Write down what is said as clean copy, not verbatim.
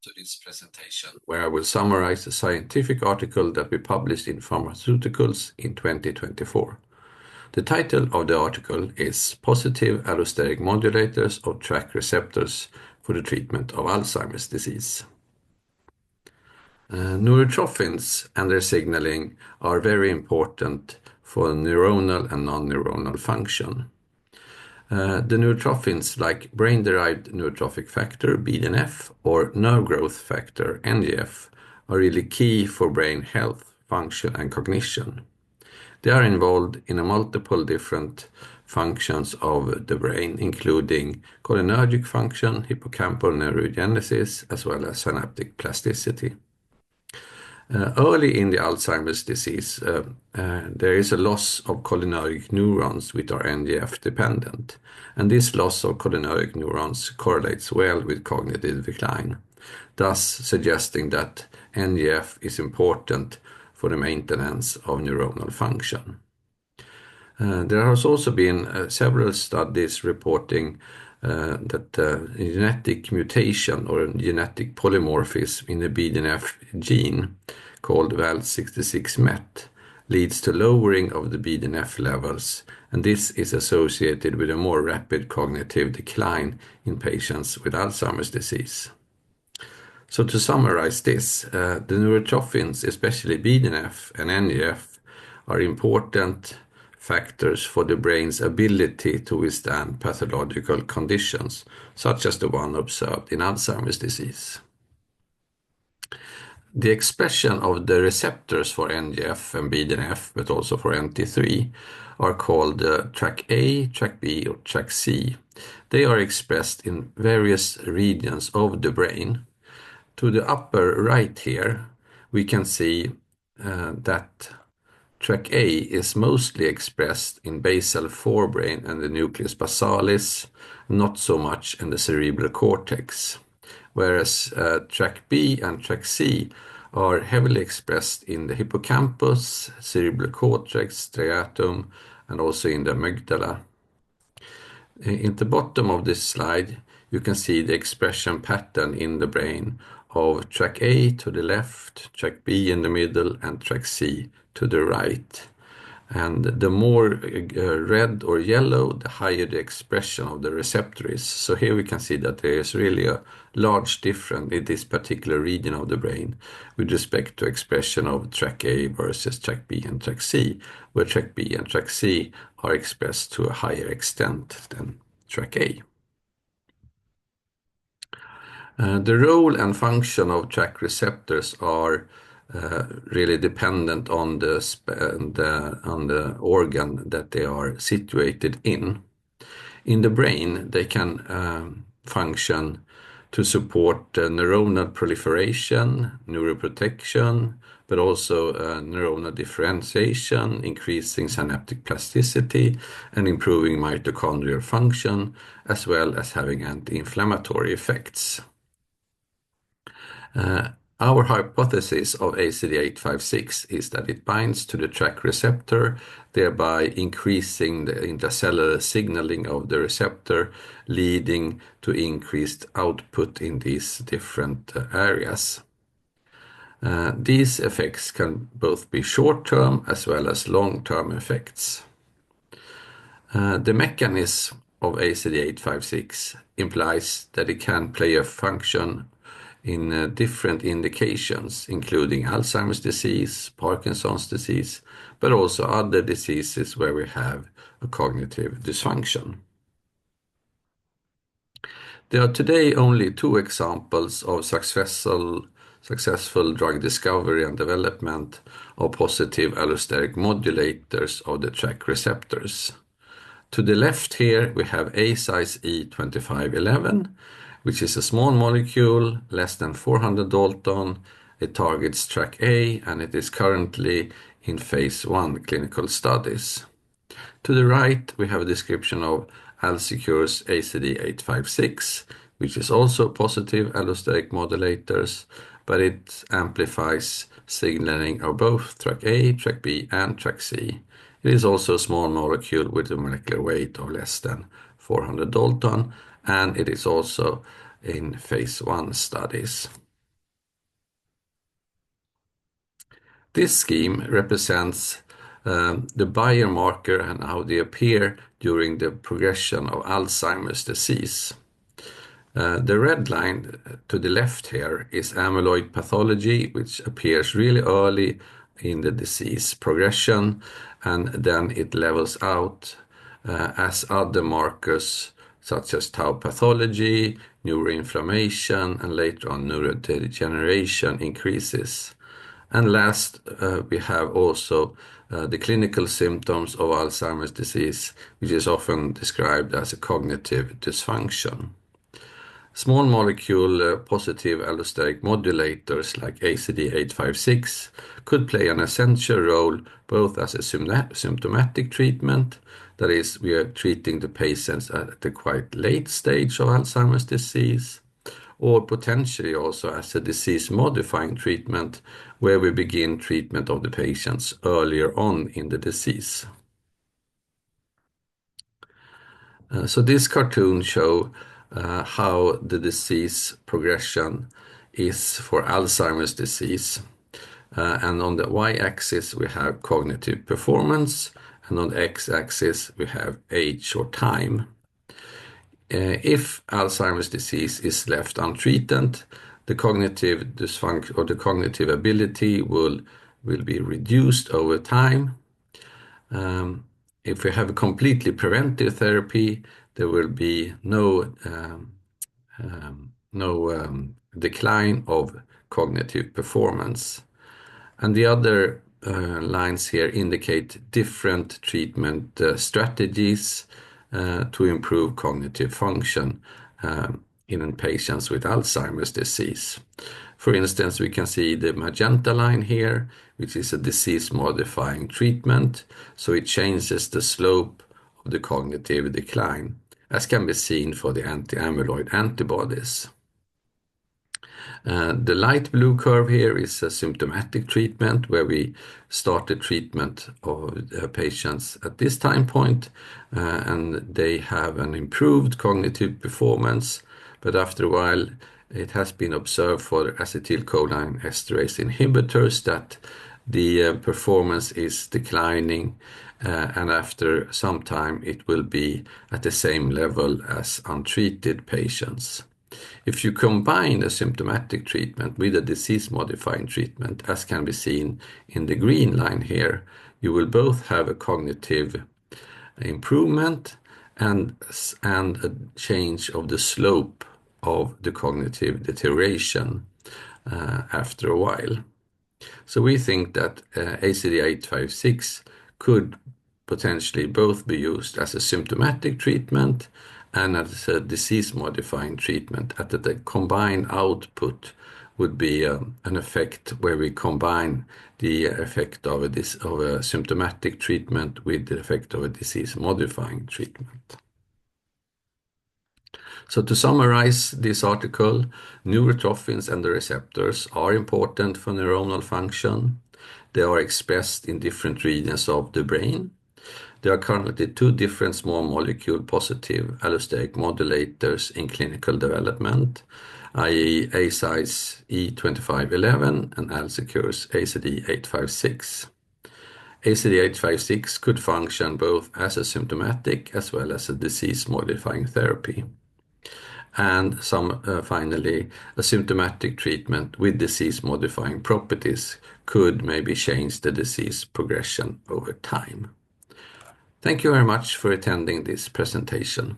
To this presentation, where I will summarize a scientific article that we published in Pharmaceuticals in 2024. The title of the article is Positive Allosteric Modulators of Trk Receptors for the Treatment of Alzheimer's Disease. Neurotrophins and their signaling are very important for neuronal and non-neuronal function. The neurotrophins like brain-derived neurotrophic factor, BDNF, or nerve growth factor, NGF, are really key for brain health, function, and cognition. They are involved in multiple different functions of the brain, including cholinergic function, hippocampal neurogenesis, as well as synaptic plasticity. Early in the Alzheimer's disease, there is a loss of cholinergic neurons which are NGF dependent, and this loss of cholinergic neurons correlates well with cognitive decline, thus suggesting that NGF is important for the maintenance of neuronal function. There has also been several studies reporting that genetic mutation or genetic polymorphism in the BDNF gene called Val66Met leads to lowering of the BDNF levels, and this is associated with a more rapid cognitive decline in patients with Alzheimer's disease. So to summarize this, the neurotrophins, especially BDNF and NGF, are important factors for the brain's ability to withstand pathological conditions, such as the one observed in Alzheimer's disease. The expression of the receptors for NGF and BDNF, but also for NT3, are called TrkA, TrkB, or TrkC. They are expressed in various regions of the brain. To the upper right here, we can see that TrkA is mostly expressed in basal forebrain and the nucleus basalis, not so much in the cerebral cortex, whereas TrkB and TrkC are heavily expressed in the hippocampus, cerebral cortex, striatum, and also in the amygdala. In the bottom of this slide, you can see the expression pattern in the brain of TrkA to the left, TrkB in the middle, and TrkC to the right. And the more red or yellow, the higher the expression of the receptor is. So here we can see that there is really a large difference in this particular region of the brain with respect to expression of TrkA versus TrkB and TrkC, where TrkB and TrkC are expressed to a higher extent than TrkA. The role and function of Trk receptors are really dependent on the organ that they are situated in. In the brain, they can function to support neuronal proliferation, neuroprotection, but also neuronal differentiation, increasing synaptic plasticity, and improving mitochondrial function, as well as having anti-inflammatory effects. Our hypothesis of ACD856 is that it binds to the Trk receptor, thereby increasing the intracellular signaling of the receptor, leading to increased output in these different areas. These effects can both be short-term as well as long-term effects. The mechanism of ACD856 implies that it can play a function in different indications, including Alzheimer's disease, Parkinson's disease, but also other diseases where we have a cognitive dysfunction. There are today only 2 examples of successful drug discovery and development of positive allosteric modulators of the Trk receptors. To the left here, we have Eisai's E2511, which is a small molecule, less than 400 Dalton. It targets TrkA, and it is currently in phase 1 clinical studies. To the right, we have a description of AlzeCure's ACD856, which is also positive allosteric modulators, but it amplifies signaling of both TrkA, TrkB, and TrkC. It is also a small molecule with a molecular weight of less than 400 Dalton, and it is also in phase 1 studies. This scheme represents the biomarker and how they appear during the progression of Alzheimer's disease. The red line to the left here is amyloid pathology, which appears really early in the disease progression, and then it levels out as other markers such as tau pathology, neuroinflammation, and later on neurodegeneration increases. And last, we have also the clinical symptoms of Alzheimer's disease, which is often described as a cognitive dysfunction. Small molecule positive allosteric modulators like ACD856 could play an essential role both as a symptomatic treatment, that is, we are treating the patients at the quite late stage of Alzheimer's disease, or potentially also as a disease-modifying treatment where we begin treatment of the patients earlier on in the disease. So this cartoon shows how the disease progression is for Alzheimer's disease. And on the y-axis, we have cognitive performance, and on the x-axis, we have age or time. If Alzheimer's disease is left untreated, the cognitive dysfunction or the cognitive ability will be reduced over time. If we have a completely preventive therapy, there will be no decline of cognitive performance. And the other lines here indicate different treatment strategies to improve cognitive function in patients with Alzheimer's disease. For instance, we can see the magenta line here, which is a disease-modifying treatment, so it changes the slope of the cognitive decline, as can be seen for the anti-amyloid antibodies. The light blue curve here is a symptomatic treatment where we start the treatment of patients at this time point, and they have an improved cognitive performance, but after a while it has been observed for acetylcholine esterase inhibitors that the performance is declining, and after some time it will be at the same level as untreated patients. If you combine a symptomatic treatment with a disease-modifying treatment, as can be seen in the green line here, you will both have a cognitive improvement and a change of the slope of the cognitive deterioration after a while. So we think that ACD856 could potentially both be used as a symptomatic treatment and as a disease-modifying treatment, at the combined output would be an effect where we combine the effect of a symptomatic treatment with the effect of a disease-modifying treatment. So to summarize this article, neurotrophins and the receptors are important for neuronal function. They are expressed in different regions of the brain. There are currently two different small molecule positive allosteric modulators in clinical development, i.e. Eisai's E2511 and Alzecure's ACD856. ACD856 could function both as a symptomatic as well as a disease-modifying therapy. And finally, a symptomatic treatment with disease-modifying properties could maybe change the disease progression over time. Thank you very much for attending this presentation.